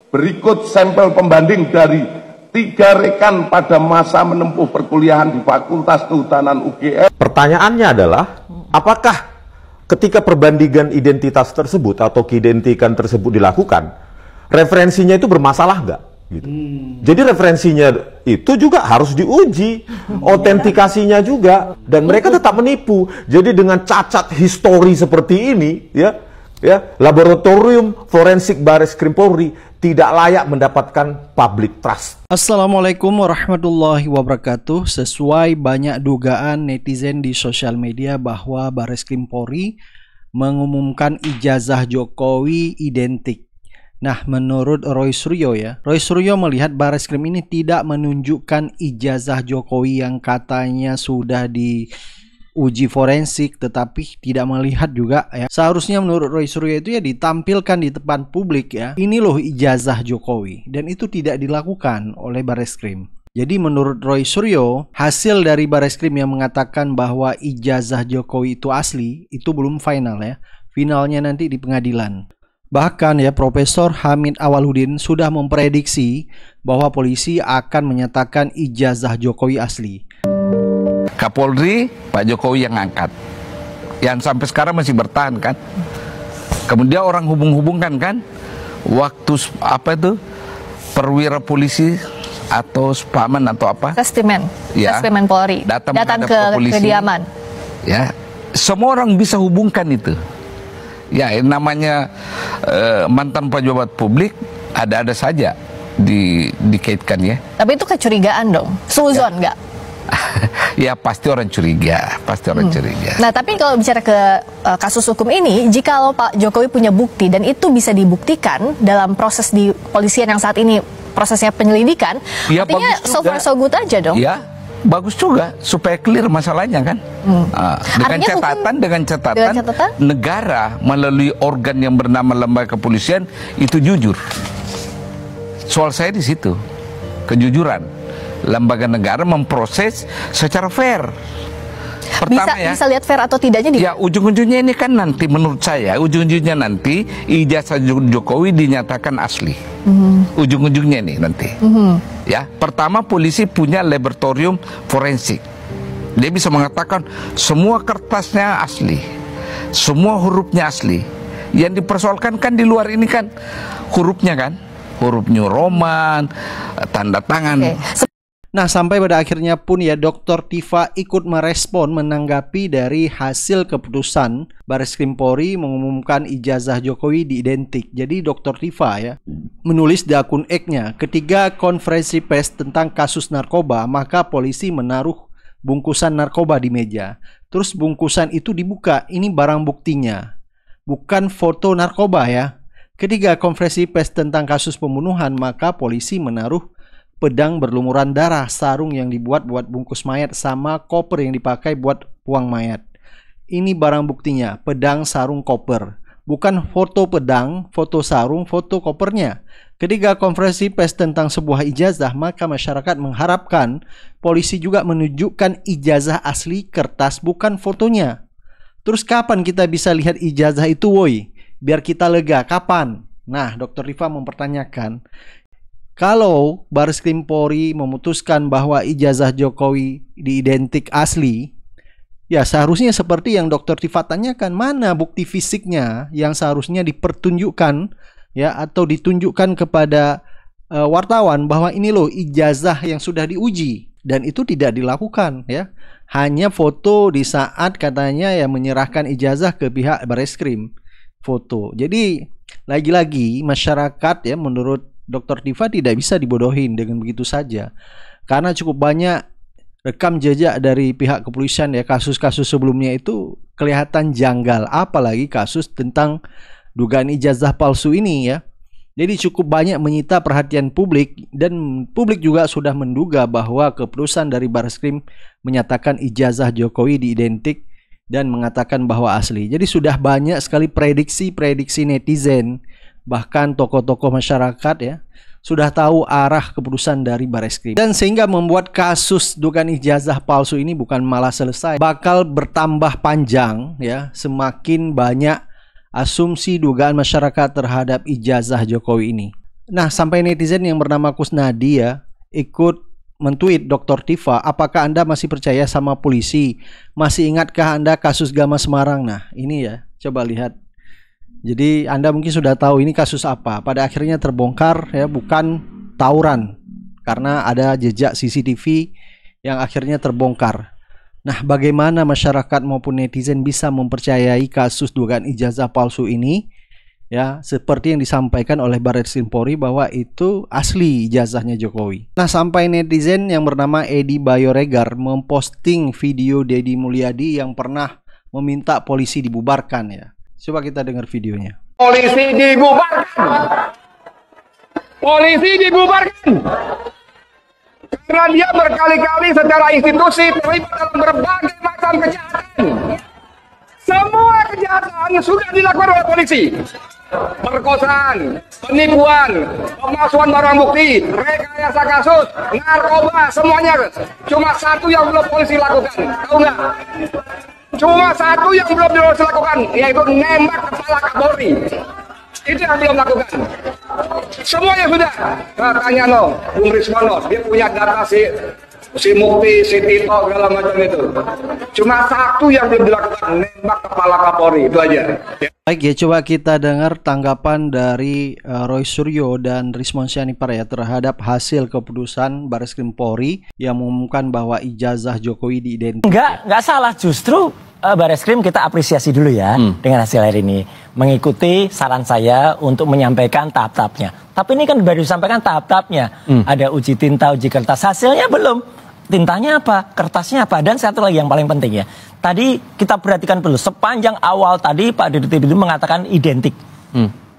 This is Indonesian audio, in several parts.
Berikut sampel pembanding dari 3 rekan pada masa menempuh perkuliahan di Fakultas Kehutanan UGM. Pertanyaannya adalah, apakah ketika perbandingan identitas tersebut atau keidentikan tersebut dilakukan, referensinya itu bermasalah nggak? Gitu. Jadi referensinya itu juga harus diuji, autentikasinya juga, dan mereka tetap menipu. Jadi dengan cacat histori seperti ini, laboratorium forensik Baris Krim Polri tidak layak mendapatkan public trust. Assalamualaikum warahmatullahi wabarakatuh. Sesuai banyak dugaan netizen di sosial media bahwa Baris Krim Polri mengumumkan ijazah Jokowi identik. Nah, menurut Roy Suryo Roy Suryo melihat Baris Krim ini tidak menunjukkan ijazah Jokowi yang katanya sudah diuji forensik, tetapi tidak melihat juga Seharusnya menurut Roy Suryo itu ditampilkan di depan publik Ini loh ijazah Jokowi, dan itu tidak dilakukan oleh Baris Krim. Jadi menurut Roy Suryo, hasil dari Baris Krim yang mengatakan bahwa ijazah Jokowi itu asli, itu belum final Finalnya nanti di pengadilan. Bahkan Profesor Hamid Awaludin sudah memprediksi bahwa polisi akan menyatakan ijazah Jokowi asli. Kapolri Pak Jokowi yang angkat, yang sampai sekarang masih bertahan kan. Kemudian orang hubung-hubungkan kan, waktu perwira polisi atau spaman atau apa? Restimen Polri datang ke kediaman. Semua orang bisa hubungkan itu. Namanya mantan pejabat publik ada-ada saja dikaitkan Tapi itu kecurigaan dong, suzon nggak? Pasti orang curiga, Nah, tapi kalau bicara ke kasus hukum ini, jika Pak Jokowi punya bukti dan itu bisa dibuktikan dalam proses di kepolisian yang saat ini prosesnya penyelidikan, artinya so far so good aja dong. Bagus juga supaya clear masalahnya kan. Dengan catatan negara melalui organ yang bernama lembaga kepolisian itu jujur. Soal saya di situ, kejujuran. Lembaga negara memproses secara fair. Pertama bisa lihat fair atau tidaknya di ujung-ujungnya ini kan nanti menurut saya ujung-ujungnya nanti ijazah Jokowi dinyatakan asli. Ujung-ujungnya nih nanti. Pertama polisi punya laboratorium forensik. Dia bisa mengatakan semua kertasnya asli, semua hurufnya asli. Yang dipersoalkan kan di luar ini kan hurufnya kan, huruf New Roman, tanda tangan. Nah, sampai pada akhirnya pun Dr. Tifa ikut merespon menanggapi dari hasil keputusan Baris Krim Polri mengumumkan ijazah Jokowi diidentik. Jadi Dr. Tifa menulis di akun X-nya, ketika konferensi pers tentang kasus narkoba, maka polisi menaruh bungkusan narkoba di meja. Terus bungkusan itu dibuka, ini barang buktinya, bukan foto narkoba Ketika konferensi pers tentang kasus pembunuhan, maka polisi menaruh pedang berlumuran darah, sarung yang dibuat buat bungkus mayat, sama koper yang dipakai buat buang mayat. Ini barang buktinya, pedang, sarung, koper. Bukan foto pedang, foto sarung, foto kopernya. Ketika konferensi pers tentang sebuah ijazah, maka masyarakat mengharapkan polisi juga menunjukkan ijazah asli kertas, bukan fotonya. Terus kapan kita bisa lihat ijazah itu, woi? Biar kita lega, kapan? Nah, Dr. Rifa mempertanyakan, kalau Baris Krim Polri memutuskan bahwa ijazah Jokowi diidentik asli, seharusnya seperti yang Dr. Tifa tanyakan, mana bukti fisiknya yang seharusnya dipertunjukkan atau ditunjukkan kepada wartawan bahwa ini loh ijazah yang sudah diuji, dan itu tidak dilakukan Hanya foto di saat katanya menyerahkan ijazah ke pihak Baris Krim, foto. Jadi lagi-lagi masyarakat menurut Dr. Tifa tidak bisa dibodohin dengan begitu saja, karena cukup banyak rekam jejak dari pihak kepolisian kasus-kasus sebelumnya itu kelihatan janggal, apalagi kasus tentang dugaan ijazah palsu ini Jadi cukup banyak menyita perhatian publik, dan publik juga sudah menduga bahwa keputusan dari Baris Krim menyatakan ijazah Jokowi diidentik dan mengatakan bahwa asli. Jadi sudah banyak sekali prediksi netizen, bahkan tokoh-tokoh masyarakat sudah tahu arah keputusan dari Baris Krim, dan sehingga membuat kasus dugaan ijazah palsu ini bukan malah selesai, bakal bertambah panjang semakin banyak asumsi dugaan masyarakat terhadap ijazah Jokowi ini. Nah, sampai netizen yang bernama Kusnadi ya ikut mentweet Dr. Tifa, apakah Anda masih percaya sama polisi? Masih ingatkah Anda kasus Gama Semarang? Nah, ini ya, coba lihat. Jadi Anda mungkin sudah tahu ini kasus apa. Pada akhirnya terbongkar ya, bukan tawuran. Karena ada jejak CCTV yang akhirnya terbongkar. Nah, bagaimana masyarakat maupun netizen bisa mempercayai kasus dugaan ijazah palsu ini? Ya, seperti yang disampaikan oleh Barreskrim Polri bahwa itu asli ijazahnya Jokowi. Nah, sampai netizen yang bernama Edi Bayoregar memposting video Deddy Mulyadi yang pernah meminta polisi dibubarkan ya. Coba kita dengar videonya. Polisi dibubarkan. Polisi dibubarkan. Karena dia berkali-kali secara institusi terlibat dalam berbagai macam kejahatan. Semua kejahatan sudah dilakukan oleh polisi. Perkosaan, penipuan, pemalsuan barang bukti, rekayasa kasus, narkoba, semuanya. Cuma satu yang belum polisi lakukan, tahu nggak? Cuma satu yang belum polisi lakukan, yaitu nembak kepala Kapolri. Itu yang belum lakukan. Semuanya sudah. Katanya Bung Rismono, dia punya data si Mukti, si Tito, segala macam itu. Cuma satu yang belum dilakukan, nembak kepala Kapolri, itu aja. Baik ya, coba kita dengar tanggapan dari Roy Suryo dan Rismon Sianipar ya terhadap hasil keputusan Barreskrim Polri yang mengumumkan bahwa ijazah Jokowi diidentifikasi. Enggak salah, justru Barreskrim kita apresiasi dulu ya dengan hasil hari ini. Mengikuti saran saya untuk menyampaikan tahap-tahapnya. Tapi ini kan baru disampaikan tahap-tahapnya. Ada uji tinta, uji kertas, hasilnya belum. Tintanya apa, kertasnya apa, dan satu lagi yang paling penting ya. Tadi kita perhatikan dulu, sepanjang awal tadi Pak Dirtip itu mengatakan identik.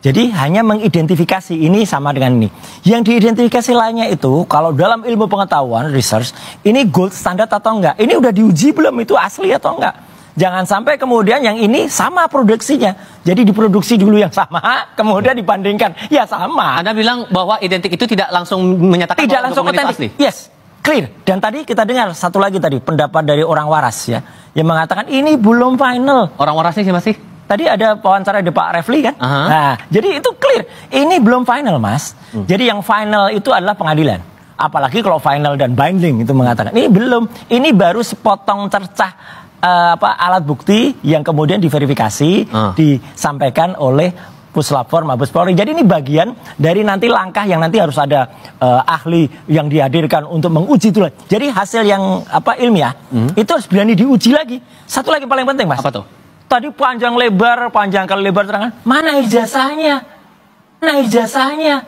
Jadi hanya mengidentifikasi ini sama dengan ini. Yang diidentifikasi lainnya itu, kalau dalam ilmu pengetahuan, research, ini gold standard atau enggak? Ini udah diuji belum, itu asli atau enggak? Jangan sampai kemudian yang ini sama produksinya. Jadi diproduksi dulu yang sama, kemudian dibandingkan. Ya sama. Anda bilang bahwa identik itu tidak langsung menyatakan tidak langsung asli? Yes. Clear. Dan tadi kita dengar satu lagi tadi pendapat dari orang waras ya yang mengatakan ini belum final. Orang warasnya siapa sih? Tadi ada wawancara di Pak Refli kan. Nah, jadi itu clear. Ini belum final, Mas. Jadi yang final itu adalah pengadilan. Apalagi kalau final dan binding itu mengatakan ini belum. Ini baru sepotong cercah alat bukti yang kemudian diverifikasi, disampaikan oleh Puslapfor Mabes Polri. Jadi ini bagian dari nanti langkah yang nanti harus ada ahli yang dihadirkan untuk menguji itu. Jadi hasil yang ilmiah itu harus berani diuji lagi. Satu lagi paling penting, Mas. Apa tuh? Tadi panjang kali lebar terangan. Mana ijazahnya? Mana ijazahnya?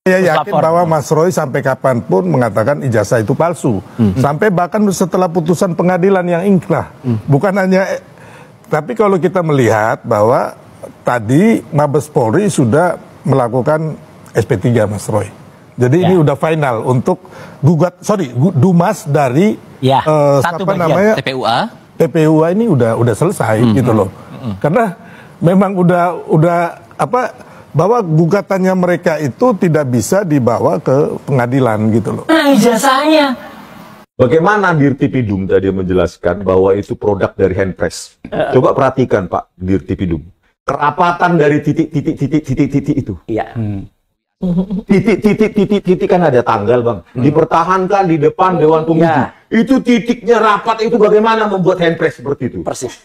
Saya yakin bahwa Mas Roy sampai kapanpun mengatakan ijazah itu palsu. Sampai bahkan setelah putusan pengadilan yang ingkrah. Bukan hanya... Tapi kalau kita melihat bahwa tadi Mabes Polri sudah melakukan SP3 Mas Roy. Jadi ini udah final untuk Dumas dari satu bagian TPUA ini udah selesai gitu loh. Karena memang udah bahwa gugatannya mereka itu tidak bisa dibawa ke pengadilan gitu loh. Nah, ijazahnya. Bagaimana Dirtipidum tadi menjelaskan bahwa itu produk dari handpress. Coba perhatikan Pak Dirtipidum. Kerapatan dari titik-titik itu. Iya. Titik kan ada tanggal Bang. Dipertahankan di depan Dewan Penguji. Itu titiknya rapat itu bagaimana membuat handpress seperti itu. Persis.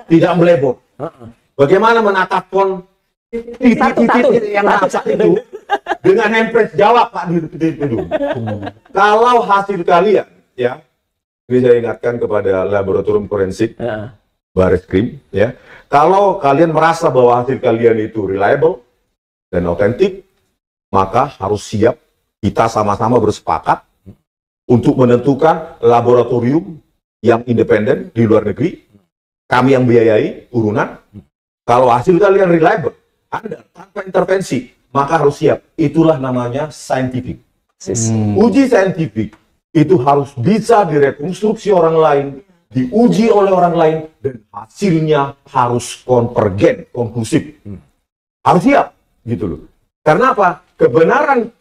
Tidak melebor. Bagaimana menata font titik-titik yang rapat itu dengan handpress. Jawab Pak Dirtipidum. Kalau hasil kalian ya, ini saya ingatkan kepada laboratorium forensik Barreskrim ya. Kalau kalian merasa bahwa hasil kalian itu reliable dan otentik, maka harus siap kita sama-sama bersepakat untuk menentukan laboratorium yang independen di luar negeri. Kami yang biayai urunan. Kalau hasil kalian reliable, Anda tanpa intervensi, maka harus siap. Itulah namanya scientific. Uji saintifik itu harus bisa direkonstruksi orang lain, diuji oleh orang lain, dan hasilnya harus konvergen, konklusif. Harus siap, gitu loh. Karena apa? Kebenaran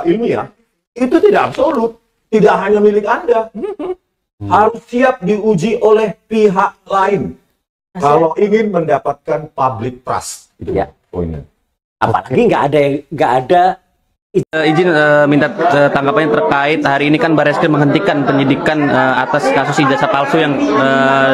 ilmiah itu tidak absolut, tidak hanya milik Anda. Harus siap diuji oleh pihak lain. Kalau ingin mendapatkan public trust, itu ya poinnya. Apalagi nggak ada Izin minta tanggapannya terkait hari ini kan Bareskrim menghentikan penyidikan atas kasus ijazah palsu yang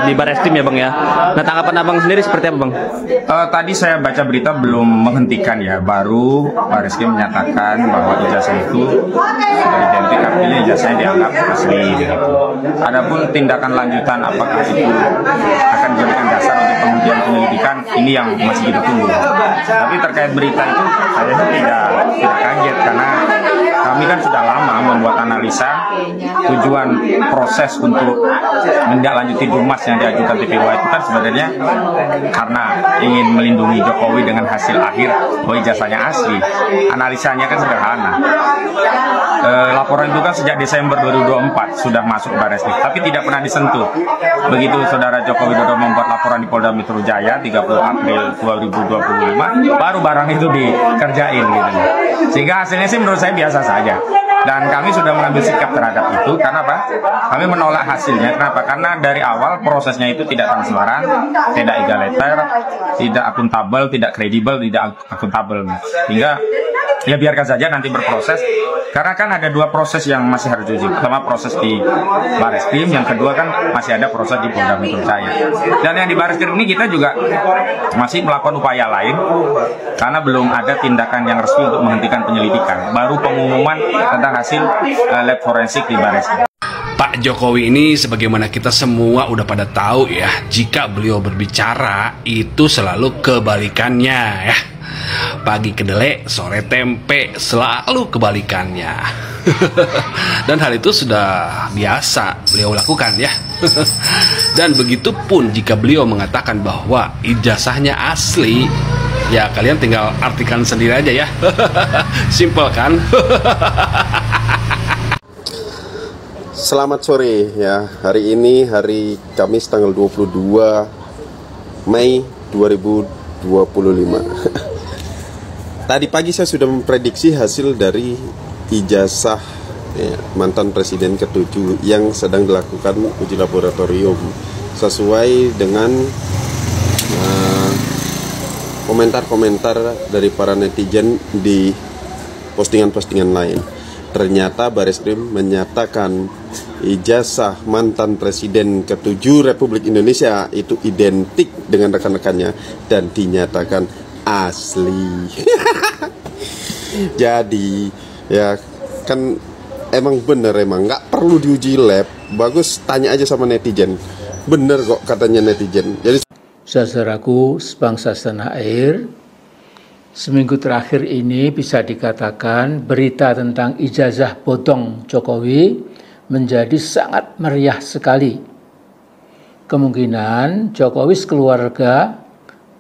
di Bareskrim ya Bang ya. Nah tanggapan Abang sendiri seperti apa Bang? Tadi saya baca berita belum menghentikan ya, baru Bareskrim menyatakan bahwa ijazah itu sudah identik, artinya ijazahnya dianggap asli gitu. Adapun tindakan lanjutan apakah itu akan dijadikan dasar untuk penghentian penyelidikan, ini yang masih kita tunggu. Tapi terkait berita itu saya tidak kaget karena kami kan sudah lama membuat analisa tujuan proses untuk menindaklanjuti dumas yang diajukan TPWA itu kan sebenarnya karena ingin melindungi Jokowi dengan hasil akhir bahwa ijazahnya asli. Analisanya kan sederhana. Laporan itu kan sejak Desember 2024 sudah masuk ke Bareskrim, tapi tidak pernah disentuh. Begitu Saudara Joko Widodo membuat laporan di Polda Metro Jaya 30 April 2025, baru barang itu dikerjain gitu. Sehingga hasilnya sih menurut saya biasa saja. Dan kami sudah mengambil sikap terhadap itu. Karena apa? Kami menolak hasilnya. Kenapa? Karena dari awal prosesnya itu tidak transparan, tidak egaliter, tidak akuntabel, tidak kredibel, tidak akuntabel. Hingga ya biarkan saja nanti berproses. Karena kan ada dua proses yang masih harus diuji. Pertama proses di Bareskrim, yang kedua kan masih ada proses di Polda Metro Jaya. Dan yang di Bareskrim ini kita juga masih melakukan upaya lain karena belum ada tindakan yang resmi untuk menghentikan penyelidikan. Baru pengumuman tentang hasil lab forensik di Bareskrim. Pak Jokowi ini sebagaimana kita semua udah pada tahu ya, jika beliau berbicara itu selalu kebalikannya ya. Pagi kedelai, sore tempe, selalu kebalikannya. Dan hal itu sudah biasa beliau lakukan ya. Dan begitu pun jika beliau mengatakan bahwa ijazahnya asli, ya kalian tinggal artikan sendiri aja ya. Simple kan? Selamat sore ya. Hari ini hari Kamis tanggal 22 Mei 2025. Tadi pagi saya sudah memprediksi hasil dari ijazah ya, mantan presiden ke-7 yang sedang dilakukan uji laboratorium sesuai dengan komentar-komentar dari para netizen di postingan-postingan lain. Ternyata Bareskrim menyatakan ijazah mantan presiden ke-7 Republik Indonesia itu identik dengan rekan-rekannya dan dinyatakan asli. Jadi ya kan emang bener, emang nggak perlu diuji lab. Bagus tanya aja sama netizen. Bener kok katanya netizen. Jadi saudaraku sebangsa setanah air, seminggu terakhir ini bisa dikatakan berita tentang ijazah bodong Jokowi menjadi sangat meriah sekali. Kemungkinan Jokowi sekeluarga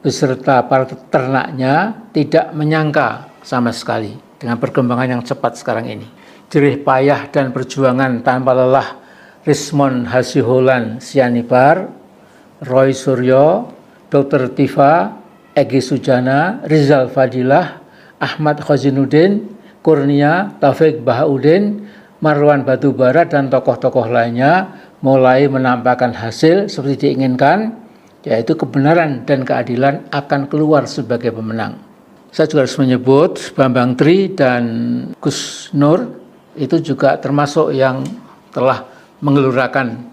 beserta para ternaknya tidak menyangka sama sekali dengan perkembangan yang cepat sekarang ini. Jerih payah dan perjuangan tanpa lelah Rismond Hasiholan Sianipar, Roy Suryo, Dr. Tifa, Egy Sujana, Rizal Fadilah, Ahmad Khozinuddin, Kurnia, Taufik Bahaudin, Marwan Batubara, dan tokoh-tokoh lainnya mulai menampakkan hasil seperti diinginkan, yaitu kebenaran dan keadilan akan keluar sebagai pemenang. Saya juga harus menyebut Bambang Tri dan Gus Nur itu juga termasuk yang telah mengelurakan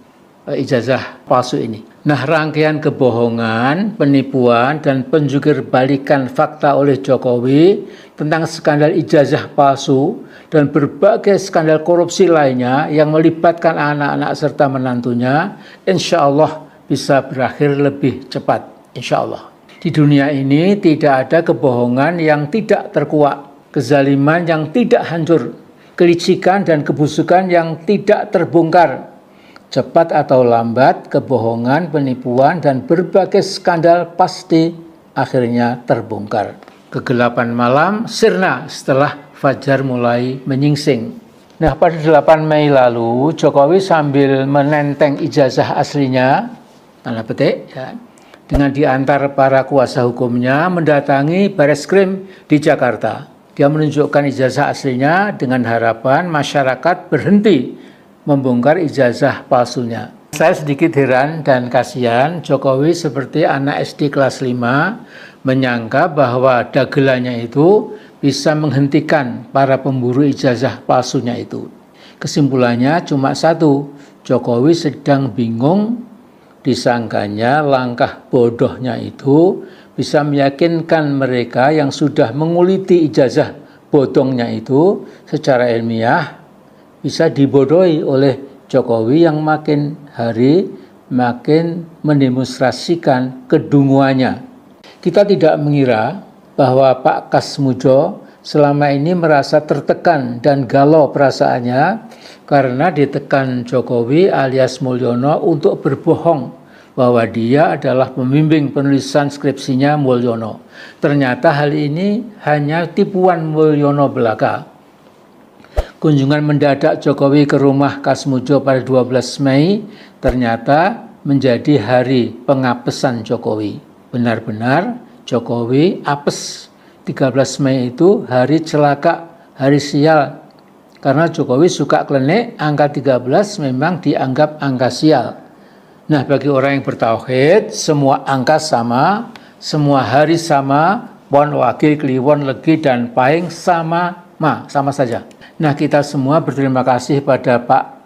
ijazah palsu ini. Nah, rangkaian kebohongan, penipuan, dan penjungkir balikan fakta oleh Jokowi tentang skandal ijazah palsu dan berbagai skandal korupsi lainnya yang melibatkan anak-anak serta menantunya, insya Allah bisa berakhir lebih cepat, insya Allah. Di dunia ini tidak ada kebohongan yang tidak terkuak, kezaliman yang tidak hancur, kelicikan dan kebusukan yang tidak terbongkar. Cepat atau lambat, kebohongan, penipuan, dan berbagai skandal pasti akhirnya terbongkar. Kegelapan malam sirna setelah fajar mulai menyingsing. Nah, pada 8 Mei lalu, Jokowi sambil menenteng ijazah aslinya, tanda petik, ya, dengan diantar para kuasa hukumnya mendatangi Bareskrim di Jakarta. Dia menunjukkan ijazah aslinya dengan harapan masyarakat berhenti membongkar ijazah palsunya. Saya sedikit heran dan kasihan Jokowi seperti anak SD kelas 5 menyangka bahwa dagelannya itu bisa menghentikan para pemburu ijazah palsunya itu. Kesimpulannya cuma satu, Jokowi sedang bingung, disangkanya langkah bodohnya itu bisa meyakinkan mereka yang sudah menguliti ijazah bodongnya itu secara ilmiah bisa dibodohi oleh Jokowi yang makin hari makin mendemonstrasikan kedunguannya. Kita tidak mengira bahwa Pak Kasmujo selama ini merasa tertekan dan galau perasaannya karena ditekan Jokowi alias Mulyono untuk berbohong bahwa dia adalah pembimbing penulisan skripsinya Mulyono. Ternyata hal ini hanya tipuan Mulyono belaka. Kunjungan mendadak Jokowi ke rumah Kasmujo pada 12 Mei ternyata menjadi hari pengapesan Jokowi. Benar-benar Jokowi apes. 13 Mei itu hari celaka, hari sial. Karena Jokowi suka klenik, angka 13 memang dianggap angka sial. Nah, bagi orang yang bertauhid, semua angka sama, semua hari sama, pon, wakil, kliwon, legi, dan paing sama saja. Nah, kita semua berterima kasih pada Pak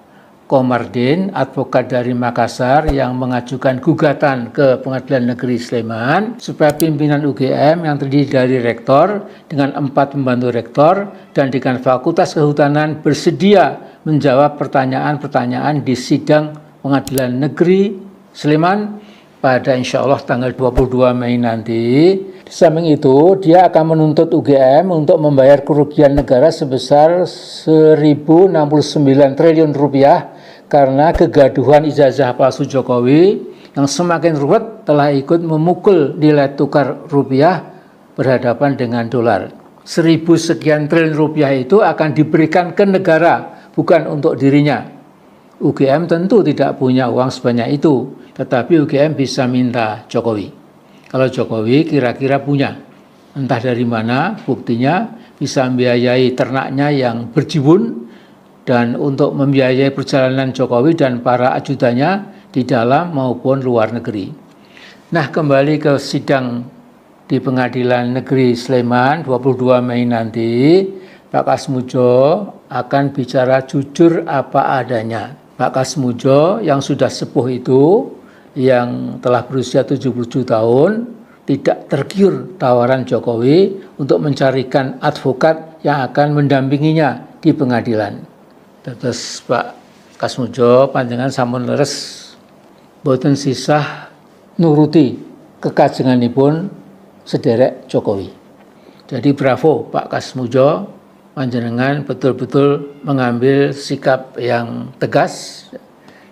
Komardin, advokat dari Makassar yang mengajukan gugatan ke Pengadilan Negeri Sleman supaya pimpinan UGM yang terdiri dari rektor dengan 4 pembantu rektor dan dekan Fakultas Kehutanan bersedia menjawab pertanyaan-pertanyaan di sidang Pengadilan Negeri Sleman pada insya Allah tanggal 22 Mei nanti. Di samping itu, dia akan menuntut UGM untuk membayar kerugian negara sebesar 1.069 triliun rupiah karena kegaduhan ijazah palsu Jokowi yang semakin ruwet telah ikut memukul nilai tukar rupiah berhadapan dengan dolar. 1.000 sekian triliun rupiah itu akan diberikan ke negara, bukan untuk dirinya. UGM tentu tidak punya uang sebanyak itu, tetapi UGM bisa minta Jokowi. Kalau Jokowi kira-kira punya, entah dari mana, buktinya bisa membiayai ternaknya yang berjibun dan untuk membiayai perjalanan Jokowi dan para ajudannya di dalam maupun luar negeri. Nah, kembali ke sidang di Pengadilan Negeri Sleman 22 Mei nanti, Pak Kasmujo akan bicara jujur apa adanya. Pak Kasmujo yang sudah sepuh itu, yang telah berusia 77 tahun, tidak tergiur tawaran Jokowi untuk mencarikan advokat yang akan mendampinginya di pengadilan. Terus Pak Kasmujo panjenengan sampun leres boten sisah nuruti kekajenganipun sederek Jokowi. Jadi bravo Pak Kasmujo, panjenengan betul-betul mengambil sikap yang tegas.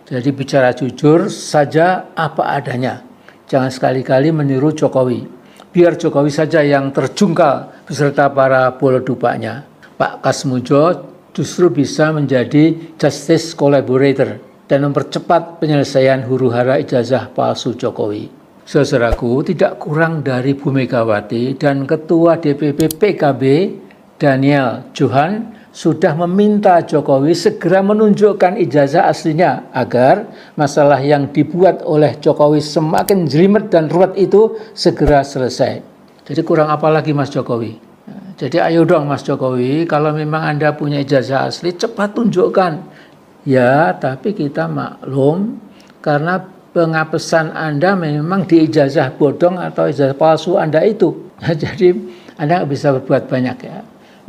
Jadi bicara jujur saja apa adanya. Jangan sekali-kali meniru Jokowi. Biar Jokowi saja yang terjungkal beserta para bolodupanya. Pak Kasmujo justru bisa menjadi justice collaborator dan mempercepat penyelesaian huru-hara ijazah palsu Jokowi. Saudaraku, tidak kurang dari Bu Megawati dan Ketua DPP PKB Daniel Johan sudah meminta Jokowi segera menunjukkan ijazah aslinya agar masalah yang dibuat oleh Jokowi semakin jelimet dan ruwet itu segera selesai. Jadi kurang apa lagi Mas Jokowi? Jadi ayo dong Mas Jokowi, kalau memang Anda punya ijazah asli cepat tunjukkan. Ya, tapi kita maklum karena pengapesan Anda memang di ijazah bodong atau ijazah palsu Anda itu. Jadi Anda nggak bisa berbuat banyak ya.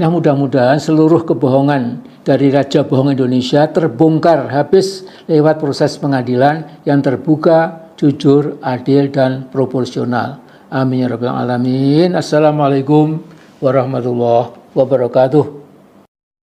Nah, mudah-mudahan seluruh kebohongan dari Raja Bohong Indonesia terbongkar habis lewat proses pengadilan yang terbuka, jujur, adil, dan proporsional. Amin ya rabbal alamin. Assalamualaikum warahmatullahi wabarakatuh.